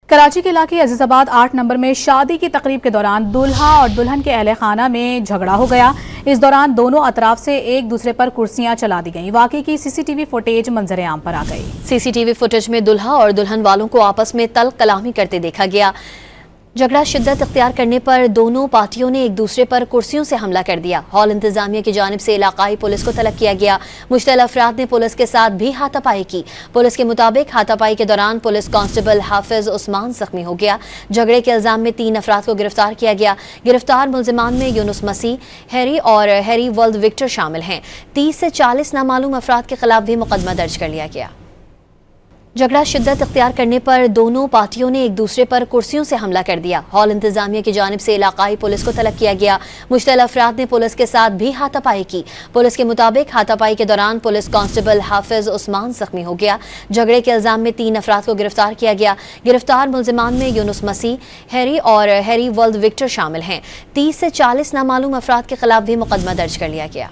कराची के इलाके अजीजाबाद 8 नंबर में शादी की तकरीब के दौरान दूल्हा और दुल्हन के अहले खाना में झगड़ा हो गया। इस दौरान दोनों अतराफ से एक दूसरे पर कुर्सियां चला दी गईं। वाकई की सीसीटीवी फुटेज मंजर आम पर आ गई। सीसीटीवी फुटेज में दुल्हा और दुल्हन वालों को आपस में तल कलामी करते देखा गया। झगड़ा शिद्दत इख्तियार करने पर दोनों पार्टियों ने एक दूसरे पर कुर्सियों से हमला कर दिया। हॉल इंतजामिया की जानिब से इलाकाई पुलिस को तलब किया गया। मुश्तल अफराद ने पुलिस के साथ भी हाथापाई की। पुलिस के मुताबिक हाथापाई के दौरान पुलिस कांस्टेबल हाफिज उस्मान जख्मी हो गया। झगड़े के इल्जाम में 3 अफराद को गिरफ्तार किया गया। गिरफ्तार मुलजिमान में यूनुस मसीह, हैरी और हैरी वर्ल्ड विक्टर शामिल हैं। 30 से 40 नामालूम अफराद के खिलाफ भी मुकदमा दर्ज कर लिया गया। झगड़ा शिद्दत इख्तियार करने पर दोनों पार्टियों ने एक दूसरे पर कुर्सियों से हमला कर दिया। हॉल इंतजामिया की जानिब से इलाकाई पुलिस को तलब किया गया। मुश्तल अफराद ने पुलिस के साथ भी हाथापाई की। पुलिस के मुताबिक हाथापाई के दौरान पुलिस कांस्टेबल हाफिज उस्मान जख्मी हो गया। झगड़े के इल्जाम में 3 अफराद को गिरफ्तार किया गया। गिरफ्तार मुलजिमान में यूनुस मसीह, हैरी और हैरी वर्ल्ड विक्टर शामिल हैं। 30 से 40 नामालूम अफराद के खिलाफ भी मुकदमा दर्ज कर लिया गया।